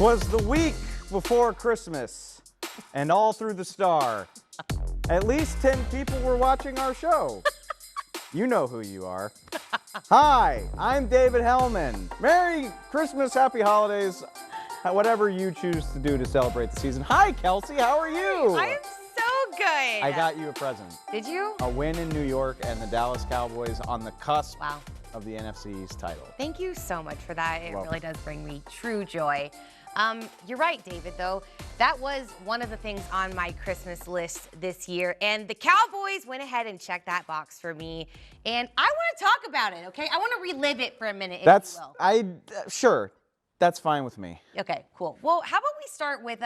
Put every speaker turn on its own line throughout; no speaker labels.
'Twas the week before Christmas, and all through the star, at least 10 people were watching our show. You know who you are. Hi, I'm David Helman. Merry Christmas, happy holidays, whatever you choose to do to celebrate the season. Hi, Kelsey, how are you?
I am so good.
I got you a present.
Did you?
A win in New York and the Dallas Cowboys on the cusp
Wow.
of the NFC East title.
Thank you so much for that. It
Welcome.
really does bring me true joy. You're right, David, though. That was one of the things on my Christmas list this year. And the Cowboys went ahead and checked that box for me. And I want to talk about it, okay? I want to relive it for a minute, if you will.
Sure. That's fine with me.
Okay, cool. Well, how about we start with,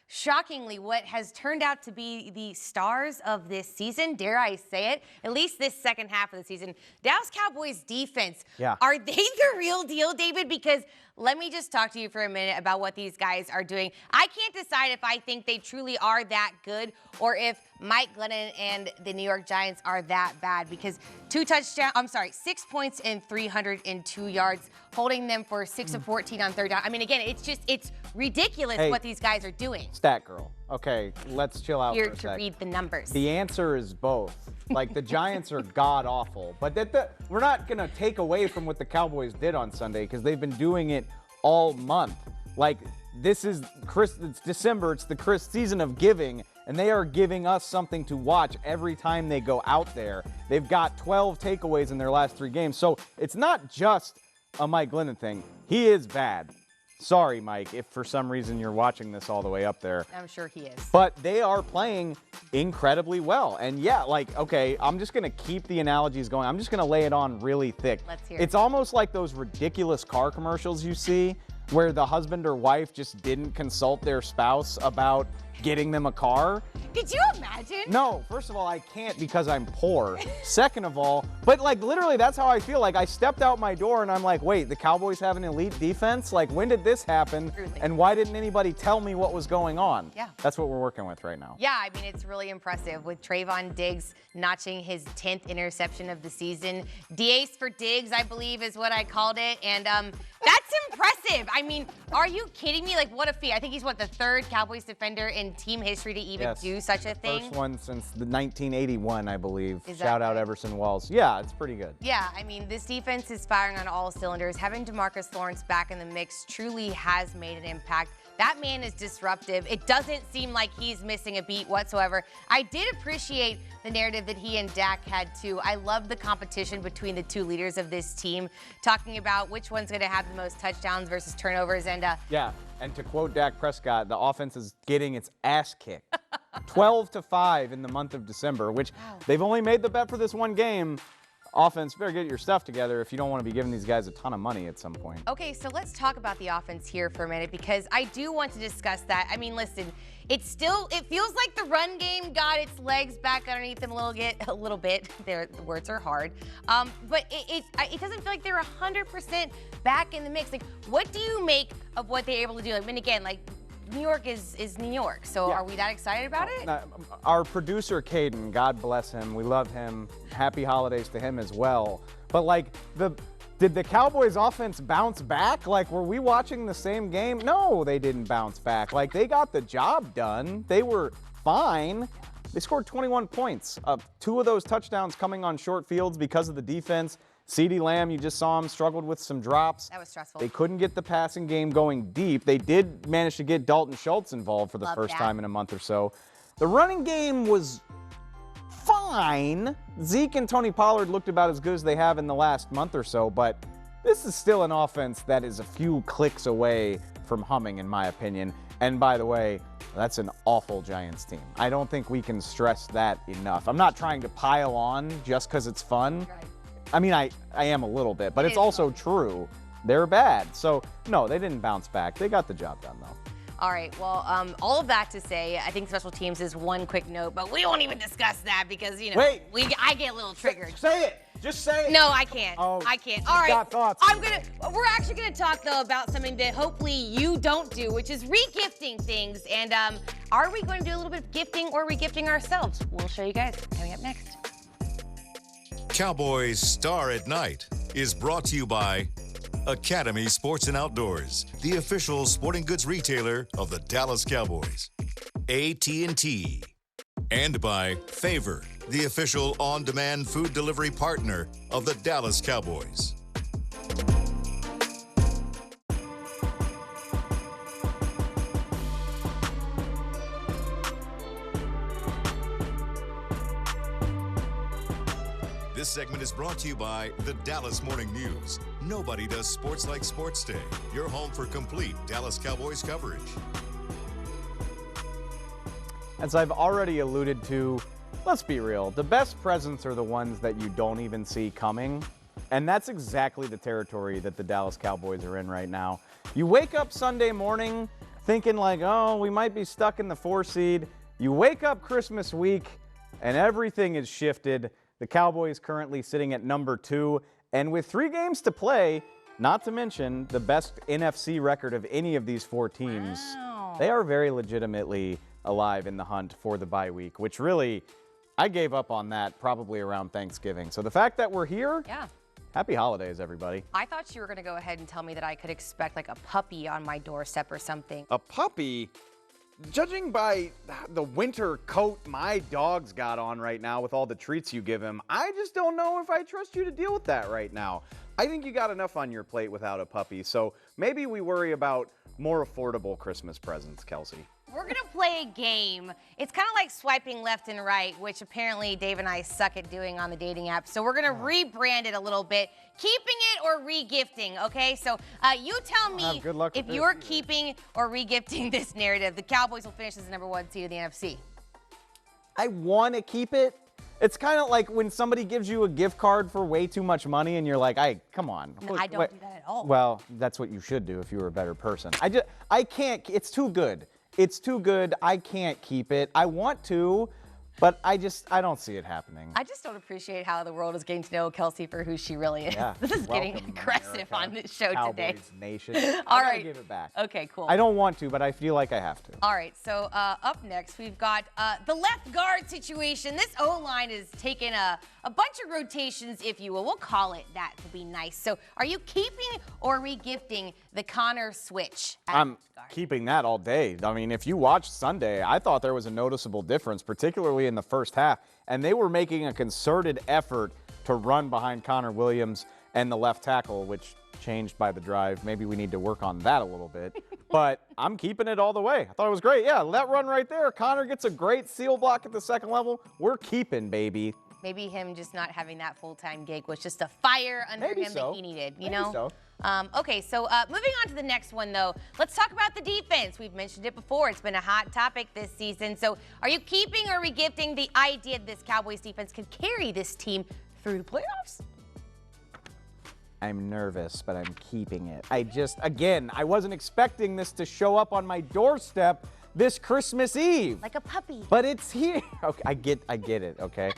shockingly, what has turned out to be the stars of this season, dare I say it, at least this second half of the season. Dallas Cowboys defense.
Yeah.
Are they the real deal, David? Because let me just talk to you for a minute about what these guys are doing. I can't decide if I think they truly are that good or if Mike Glennon and the New York Giants are that bad, because 6 points and 302 yards, holding them for 6 of 14 on third down. I mean, again, it's ridiculous what these guys are doing.
Stat girl. Okay, let's chill out
Here
for a
to
sec.
read the numbers.
The answer is both. Like, the Giants are god-awful. But we're not going to take away from what the Cowboys did on Sunday, because they've been doing it all month. Like, it's December, it's the season of giving, and they are giving us something to watch every time they go out there. They've got 12 takeaways in their last 3 games. So it's not just a Mike Glennon thing. He is bad. Sorry, Mike, if for some reason you're watching this all the way up there.
I'm sure he is.
But they are playing incredibly well. And yeah, like, okay, I'm just going to keep the analogies going. I'm just going to lay it on really thick.
Let's hear it.
It's almost like those ridiculous car commercials you see where the husband or wife just didn't consult their spouse about getting them a car.
Could you imagine?
No, first of all, I can't because I'm poor. Second of all, but like literally that's how I feel. Like I stepped out my door and I'm like, wait, the Cowboys have an elite defense? Like when did this happen?
Truly.
And why didn't anybody tell me what was going on?
Yeah.
That's what we're working with right now.
Yeah, I mean, it's really impressive with Trayvon Diggs notching his 10th interception of the season. D-Ace for Diggs, I believe, is what I called it. And that's impressive. I mean, are you kidding me? Like, what a feat. I think he's, the 3rd Cowboys defender in team history to even do such a thing?
First one since the 1981, I believe.
Is that
Shout out
right?
Everson Walls. Yeah, it's pretty good.
Yeah, I mean, this defense is firing on all cylinders. Having DeMarcus Lawrence back in the mix truly has made an impact. That man is disruptive. It doesn't seem like he's missing a beat whatsoever. I did appreciate the narrative that he and Dak had, too. I love the competition between the 2 leaders of this team, talking about which one's going to have the most touchdowns versus turnovers. And
yeah, and to quote Dak Prescott, the offense is getting its ass kicked. 12-5 in the month of December, which they've only made the bet for this one game. Offense, better get your stuff together if you don't want to be giving these guys a ton of money at some point.
Okay, so let's talk about the offense here for a minute, because I do want to discuss that. I mean, listen, it feels like the run game got its legs back underneath them a little bit. The words are hard. But it doesn't feel like they're 100% back in the mix. Like, what do you make of what they're able to do? I mean, again, like, New York is New York, so are we that excited about it?
Our producer, Caden, God bless him, we love him. Happy holidays to him as well. But, like, did the Cowboys offense bounce back? Like, were we watching the same game? No, they didn't bounce back. Like, they got the job done. They were fine. They scored 21 points. 2 of those touchdowns coming on short fields because of the defense. CeeDee Lamb, you just saw him, struggled with some drops.
That was stressful.
They couldn't get the passing game going deep. They did manage to get Dalton Schultz involved for the first time in a month or so. The running game was fine. Zeke and Tony Pollard looked about as good as they have in the last month or so, but this is still an offense that is a few clicks away from humming, in my opinion. And by the way, that's an awful Giants team. I don't think we can stress that enough. I'm not trying to pile on just because it's fun.
Right.
I mean, I am a little bit, but it's also true. They're bad. So, no, they didn't bounce back. They got the job done, though.
All right, well, all of that to say, I think special teams is one quick note, but we won't even discuss that because, you know, I get a little triggered.
Say it. Just say it.
No, I can't.
Oh,
I can't. All right.
Got thoughts.
We're actually gonna talk though about something that hopefully you don't do, which is re-gifting things. And are we going to do a little bit of gifting or re-gifting ourselves? We'll show you guys coming up next.
Cowboys Star at Night is brought to you by Academy Sports and Outdoors, the official sporting goods retailer of the Dallas Cowboys. AT&T. And by Favor, the official on-demand food delivery partner of the Dallas Cowboys. This segment is brought to you by the Dallas Morning News. Nobody does sports like Sports Day. Your home for complete Dallas Cowboys coverage.
As I've already alluded to, let's be real, the best presents are the ones that you don't even see coming. And that's exactly the territory that the Dallas Cowboys are in right now. You wake up Sunday morning thinking like, oh, we might be stuck in the 4 seed. You wake up Christmas week and everything is shifted. The Cowboys currently sitting at number 2, and with 3 games to play, not to mention the best NFC record of any of these 4 teams, They are very legitimately alive in the hunt for the bye week, which really, I gave up on that probably around Thanksgiving. So the fact that we're here, happy holidays, everybody.
I thought you were going to go ahead and tell me that I could expect like a puppy on my doorstep or something.
A puppy? Judging by the winter coat my dog's got on right now with all the treats you give him, I just don't know if I trust you to deal with that right now. I think you got enough on your plate without a puppy, so maybe we worry about more affordable Christmas presents, Kelsey.
We're going to play a game. It's kind of like swiping left and right, which apparently Dave and I suck at doing on the dating app. So we're going to rebrand it a little bit, keeping it or re-gifting, okay? So you tell me if you're keeping or re-gifting this narrative. The Cowboys will finish as the number 1 seed in the NFC.
I want to keep it. It's kind of like when somebody gives you a gift card for way too much money and you're like, come on.
No, I don't do that at all.
Well, that's what you should do if you were a better person. I can't, it's too good. It's too good. I can't keep it. I want to, but I don't see it happening.
I just don't appreciate how the world is getting to know Kelsey for who she really is.
Yeah.
This is getting aggressive on this show today.
Cowboys Nation.
All
I
right.
gotta give it back.
Okay, cool.
I don't want to, but I feel like I have to.
All right, so up next, we've got the left guard situation. This O-line is taking a bunch of rotations, if you will. We'll call it that to be nice. So are you keeping or re-gifting the Connor switch?
I'm keeping that all day. I mean, if you watched Sunday, I thought there was a noticeable difference, particularly in the first half, and they were making a concerted effort to run behind Connor Williams and the left tackle, which changed by the drive. Maybe we need to work on that a little bit, but I'm keeping it all the way. I thought it was great. Yeah, that run right there. Connor gets a great seal block at the second level. We're keeping, baby.
Maybe him just not having that full-time gig was just a fire under him that he needed, you know?
So.
Okay, so moving on to the next one, though. Let's talk about the defense. We've mentioned it before. It's been a hot topic this season. So are you keeping or re-gifting the idea that this Cowboys defense can carry this team through the playoffs?
I'm nervous, but I'm keeping it. Again, I wasn't expecting this to show up on my doorstep this Christmas Eve.
Like a puppy.
But it's here. Okay, I get it, okay?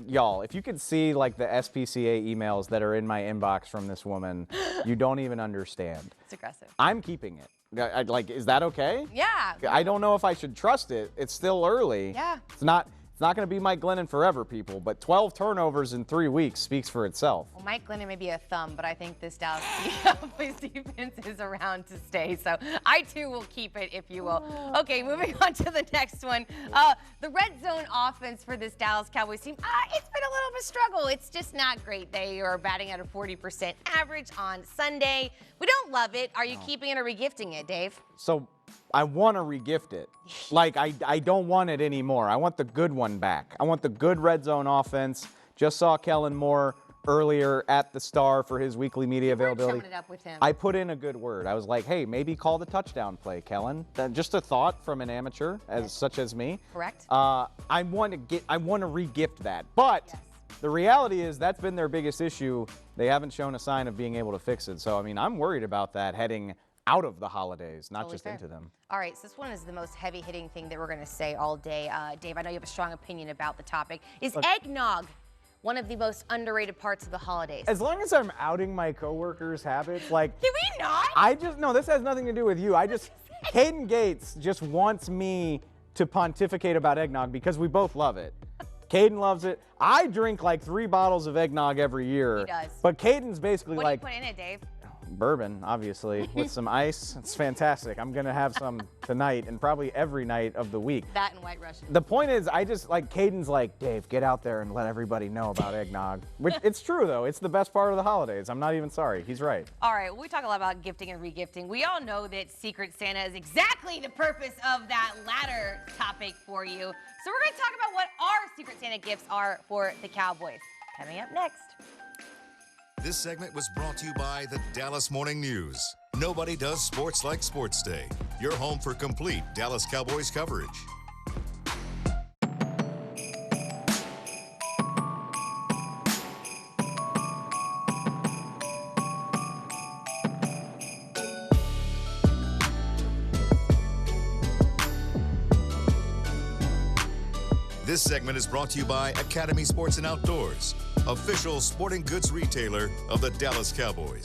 Y'all, if you could see like the SPCA emails that are in my inbox from this woman, you don't even understand.
It's aggressive.
I'm keeping it. Is that okay?
Yeah.
I don't know if I should trust it. It's still early.
Yeah.
It's not going to be Mike Glennon forever, people, but 12 turnovers in 3 weeks speaks for itself.
Well, Mike Glennon may be a thumb, but I think this Dallas Cowboys defense is around to stay. So I, too, will keep it, if you will. Okay, moving on to the next one. The red zone offense for this Dallas Cowboys team, it's been a little bit of a struggle. It's just not great. They are batting at a 40% average on Sunday. We don't love it. Are you keeping it or regifting it, Dave?
So I want to regift it. Like, I don't want it anymore. I want the good one back. I want the good red zone offense. Just saw Kellen Moore earlier at the Star for his weekly media availability.
Chumming it up with him.
I put in a good word. I was like, hey, maybe call the touchdown play, Kellen. Just a thought from an amateur such as me.
Correct.
I want to re-gift that. But the reality is that's been their biggest issue. They haven't shown a sign of being able to fix it. So, I mean, I'm worried about that heading out of the holidays, not just into them.
All right, so this one is the most heavy-hitting thing that we're going to say all day. Dave, I know you have a strong opinion about the topic. Is eggnog one of the most underrated parts of the holidays?
As long as I'm outing my coworkers' habits, like...
Can we not?
No, this has nothing to do with you. Caden Gates just wants me to pontificate about eggnog because we both love it. Caden loves it. I drink like 3 bottles of eggnog every year.
He does.
But Caden's basically
what
like...
What do you put in it, Dave?
bourbon, obviously, with some ice. It's fantastic. I'm going to have some tonight and probably every night of the week.
That and White Russian.
The point is, I just, like, Caden's like, Dave, get out there and let everybody know about eggnog. Which, it's true, though. It's the best part of the holidays. I'm not even sorry. He's right.
All right, well, we talk a lot about gifting and regifting. We all know that Secret Santa is exactly the purpose of that latter topic for you. So we're going to talk about what our Secret Santa gifts are for the Cowboys. Coming up next.
This segment was brought to you by the Dallas Morning News. Nobody does sports like Sports Day. Your home for complete Dallas Cowboys coverage. This segment is brought to you by Academy Sports and Outdoors, official sporting goods retailer of the Dallas Cowboys.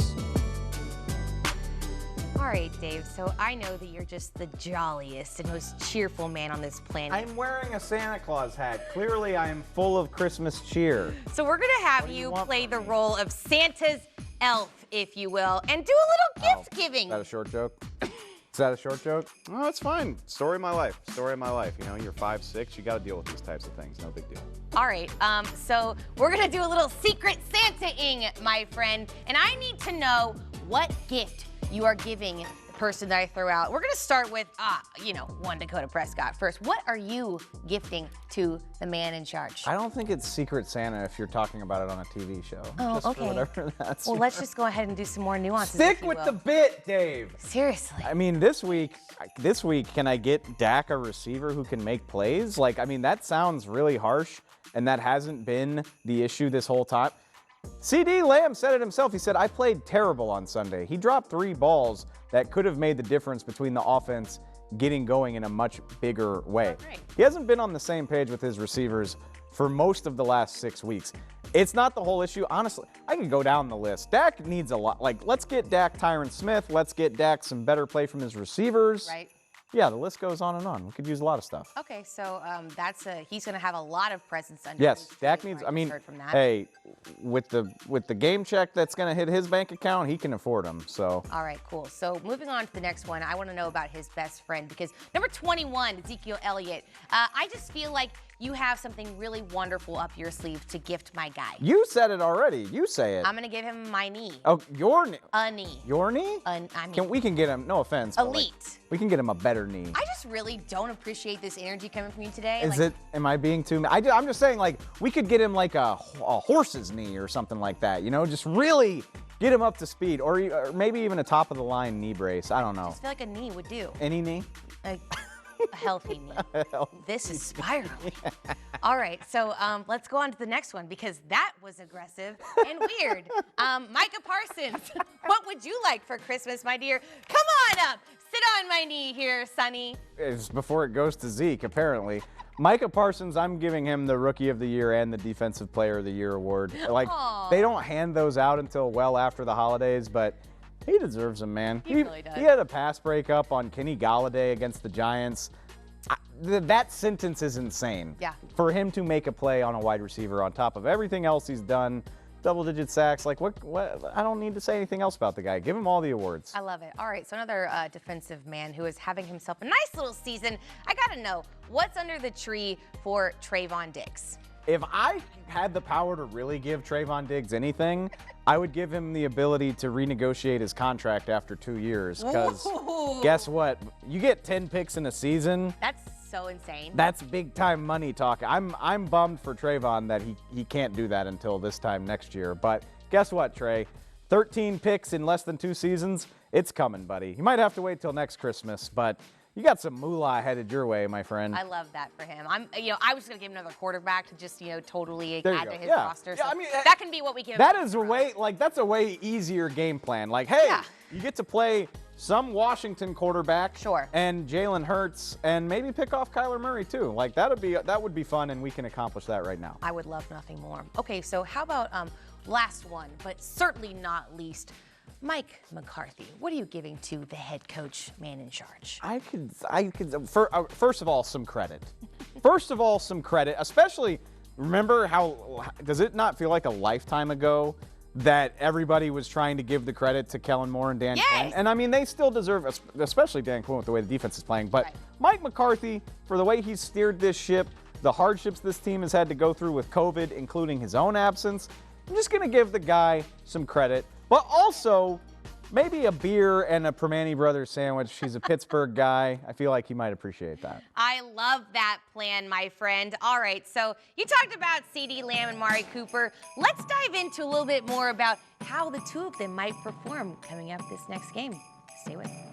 All right, Dave, so I know that you're just the jolliest and most cheerful man on this planet.
I'm wearing a Santa Claus hat. Clearly, I am full of Christmas cheer.
So we're going to have you play the role of Santa's elf, if you will, and do a little gift giving.
Is that a short joke? Is that a short joke? Oh, it's fine. Story of my life. Story of my life. You know, you're 5'6", you got to deal with these types of things. No big deal.
All right, so we're going to do a little Secret Santa-ing, my friend, and I need to know what gift you are giving the person that I throw out. We're going to start with, one Dakota Prescott first. What are you gifting to the man in charge?
I don't think it's Secret Santa if you're talking about it on a TV show.
Oh,
just
okay.
For whatever that's.
Well, let's just go ahead and do some more nuances.
Stick with the bit, Dave.
Seriously.
I mean, this week, can I get Dak a receiver who can make plays? Like, I mean, that sounds really harsh, and that hasn't been the issue this whole time. CD Lamb said it himself. He said, I played terrible on Sunday. He dropped 3 balls that could have made the difference between the offense getting going in a much bigger way.
Right.
He hasn't been on the same page with his receivers for most of the last 6 weeks. It's not the whole issue. Honestly, I can go down the list. Dak needs a lot. Like, let's get Dak Tyron Smith. Let's get Dak some better play from his receivers.
Right.
Yeah, the list goes on and on. We could use a lot of stuff.
Okay, so he's going to have a lot of presence under
Yes,
his
Dak
tree,
needs.
right?
I mean,
Heard from that.
hey, with the game check that's going to hit his bank account, he can afford them. So.
All right, cool. So moving on to the next one, I want to know about his best friend because number 21, Ezekiel Elliott. I just feel like you have something really wonderful up your sleeve to gift my guy.
You said it already. You say it.
I'm going to give him my knee.
Oh, your knee.
A knee.
Your knee? We can get him. No offense. but, like,
Elite.
we can get him a better knee.
I just really don't appreciate this energy coming from you today.
Am I being too? I'm just saying, like, we could get him like a horse's knee or something like that. You know, just really get him up to speed, or maybe even a top of the line knee brace. I don't know.
I just feel like a knee would do.
Any knee?
A healthy knee. This is spiraling. All right, so let's go on to the next one because that was aggressive and weird. Micah Parsons, what would you like for Christmas, my dear? Come on up. Sit on my knee here, Sonny.
It's before it goes to Zeke, apparently. Micah Parsons, I'm giving him the Rookie of the Year and the Defensive Player of the Year award. Like,
Aww.
They don't hand those out until well after the holidays, but he deserves them, man.
He really does.
He had a pass breakup on Kenny Galladay against the Giants. That sentence is insane.
Yeah.
For him to make a play on a wide receiver on top of everything else he's done, double-digit sacks, like what? I don't need to say anything else about the guy. Give him all the awards.
I love it. All right, so another defensive man who is having himself a nice little season. I got to know, what's under the tree for Trayvon Diggs?
If I had the power to really give Trayvon Diggs anything, I would give him the ability to renegotiate his contract after 2 years. Because guess what? You get 10 picks in a season.
That's so insane.
That's big time money talk. I'm bummed for Trayvon that he can't do that until this time next year. But guess what, Trey? 13 picks in less than 2 seasons. It's coming, buddy. You might have to wait till next Christmas, but you got some moolah headed your way, my friend.
I love that for him. I was going to give him another quarterback to just, totally
There you
add
go.
to his
Yeah.
roster.
Yeah,
So
I mean,
that can be what we give him.
That is that's a way easier game plan. Like, hey,
Yeah.
you get to play some Washington quarterback,
Sure.
and Jalen Hurts, and maybe pick off Kyler Murray too. Like that would be fun, and we can accomplish that right now.
I would love nothing more. Okay, so how about last one, but certainly not least, Mike McCarthy. What are you giving to the head coach, man in charge?
I could. First of all, some credit. First of all, some credit. Especially, remember how? Does it not feel like a lifetime ago that everybody was trying to give the credit to Kellen Moore and Dan Quinn. And I mean, they still deserve, especially Dan Quinn with the way the defense is playing. But Mike McCarthy, for the way he's steered this ship, the hardships this team has had to go through with COVID, including his own absence, I'm just going to give the guy some credit. But also, maybe a beer and a Permane Brothers sandwich. He's a Pittsburgh guy. I feel like he might appreciate that.
I love that plan, my friend. All right, so you talked about CeeDee Lamb and Amari Cooper. Let's dive into a little bit more about how the two of them might perform coming up this next game. Stay with me.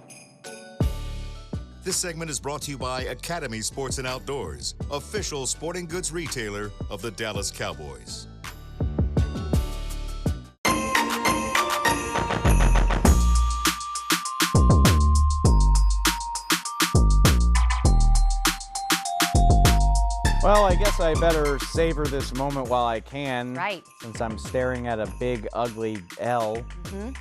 This segment is brought to you by Academy Sports and Outdoors, official sporting goods retailer of the Dallas Cowboys.
Well, I guess I better savor this moment while I can.
Right.
Since I'm staring at a big, ugly L.
Mm-hmm.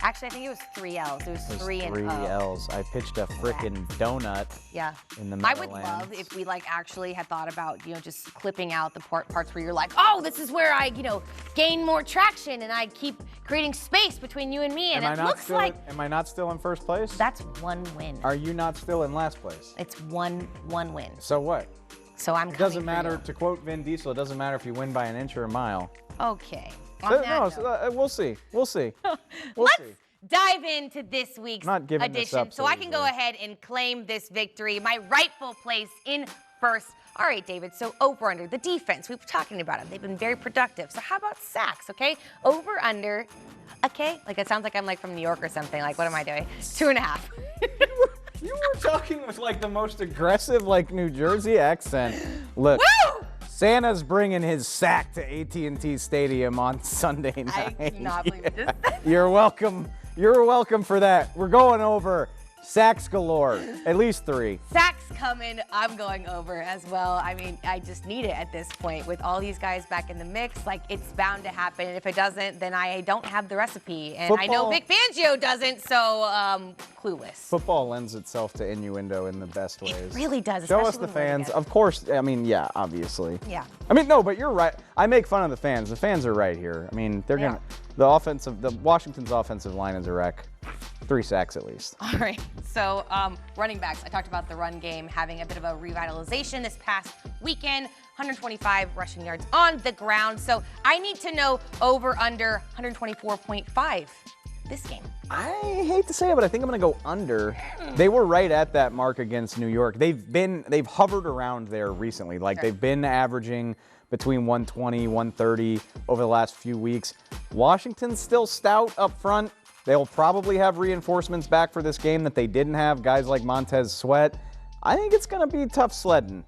Actually, I think it was 3 L's. It was three and
three
O.
L's. I pitched a frickin' donut.
Yeah.
In the
I would love if we actually had thought about, just clipping out the parts where you're like, oh, this is where I, gain more traction and I keep creating space between you and me. And it looks like.
Am I not still in first place?
That's one win.
Are you not still in last place?
It's one win.
So what?
So I'm.
It doesn't matter. To quote Vin Diesel, it doesn't matter if you win by an inch or a mile.
Okay.
We'll see. We'll see.
Let's dive into this week's edition
so
I can go ahead and claim this victory, my rightful place in first. All right, David, so over under the defense. We were talking about them. They've been very productive. So how about sacks, okay? Over under, okay? It sounds like I'm from New York or something. What am I doing? 2.5.
You were talking with the most aggressive New Jersey accent. Look.
Woo!
Santa's bringing his sack to AT&T Stadium on Sunday night.
I cannot believe this.
You're welcome. You're welcome for that. We're going over. Sacks galore. At least 3.
Sacks coming. I'm going over as well. I mean, I just need it at this point. With all these guys back in the mix, it's bound to happen. If it doesn't, then I don't have the recipe. And I know Vic Fangio doesn't, so clueless.
Football lends itself to innuendo in the best ways.
It really does.
Show us the fans. Of course, yeah, obviously.
Yeah.
No, but you're right. I make fun of the fans. The fans are right here. They're going to. The Washington's offensive line is a wreck. 3 sacks at least.
All right. So running backs, I talked about the run game having a bit of a revitalization this past weekend. 125 rushing yards on the ground. So I need to know over under 124.5 this game.
I hate to say it, but I think I'm going to go under. They were right at that mark against New York. They've hovered around there recently. They've been averaging between 120, 130 over the last few weeks. Washington's still stout up front. They'll probably have reinforcements back for this game that they didn't have, guys like Montez Sweat. I think it's going to be tough sledding.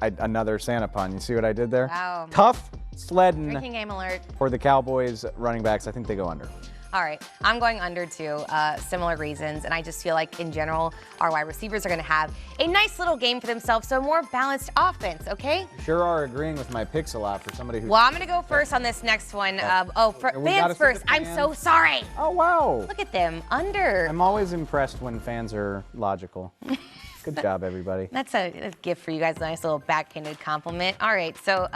Another Santa pun. You see what I did there?
Wow.
Tough sledding.
Drinking game alert.
For the Cowboys running backs. I think they go under.
All right, I'm going under too, similar reasons, and I just feel like in general, our wide receivers are going to have a nice little game for themselves, so a more balanced offense, okay?
You sure are agreeing with my picks a lot for somebody who...
Well, I'm going to go first on this next one. Fans first. I'm so sorry.
Oh, wow.
Look at them, under.
I'm always impressed when fans are logical. Good job, everybody.
That's a gift for you guys, a nice little backhanded compliment. All right, so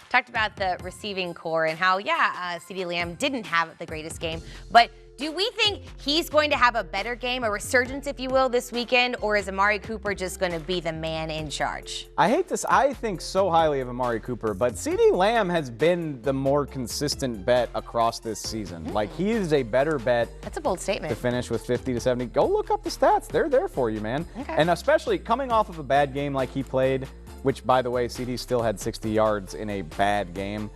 talked about the receiving core and how, CeeDee Lamb didn't have the greatest game, but do we think he's going to have a better game, a resurgence, if you will, this weekend, or is Amari Cooper just going to be the man in charge?
I hate this. I think so highly of Amari Cooper, but CeeDee Lamb has been the more consistent bet across this season. He is a better bet.
That's a bold statement.
To finish with 50 to 70. Go look up the stats. They're there for you, man.
Okay.
And especially coming off of a bad game like he played, which, by the way, CeeDee still had 60 yards in a bad game.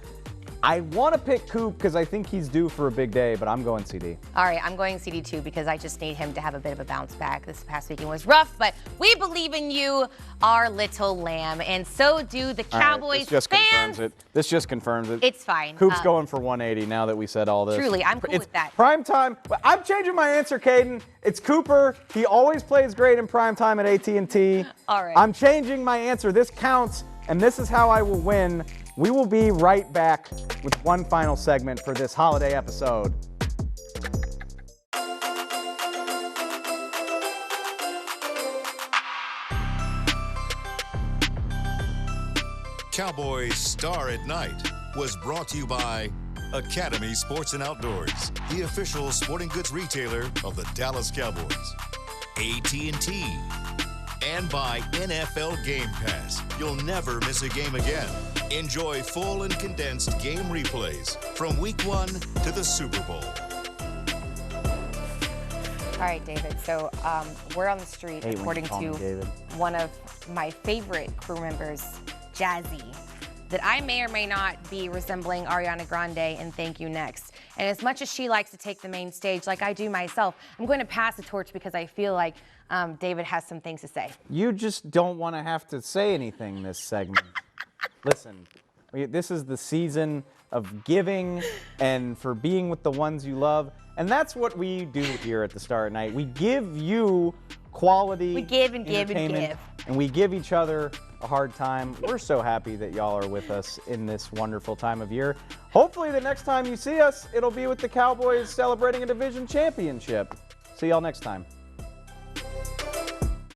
I want to pick Coop because I think he's due for a big day, but I'm going CeeDee.
All right, I'm going CeeDee too because I just need him to have a bit of a bounce back. This past weekend was rough, but we believe in you, our little lamb, and so do the Cowboys fans.
This just confirms it.
It's fine.
Coop's going for 180 now that we said all this.
Truly, I'm cool with that.
Prime time. I'm changing my answer, Caden. It's Cooper. He always plays great in prime time at AT&T.
All right.
I'm changing my answer. This counts, and this is how I will win. We will be right back with one final segment for this holiday episode.
Cowboys Star at Night was brought to you by Academy Sports and Outdoors, the official sporting goods retailer of the Dallas Cowboys. AT&T. And by NFL Game Pass. You'll never miss a game again. Enjoy full and condensed game replays from Week 1 to the Super Bowl.
All right, David. So we're on the street, according to one of my favorite crew members, Jazzy, that I may or may not be resembling Ariana Grande in Thank You Next. And as much as she likes to take the main stage, like I do myself, I'm going to pass the torch because I feel like David has some things to say.
You just don't want to have to say anything this segment. Listen, this is the season of giving and for being with the ones you love. And that's what we do here at the Star at Night. We give you quality.
We give and give and give.
And we give each other a hard time. We're so happy that y'all are with us in this wonderful time of year. Hopefully the next time you see us, it'll be with the Cowboys celebrating a division championship. See y'all next time.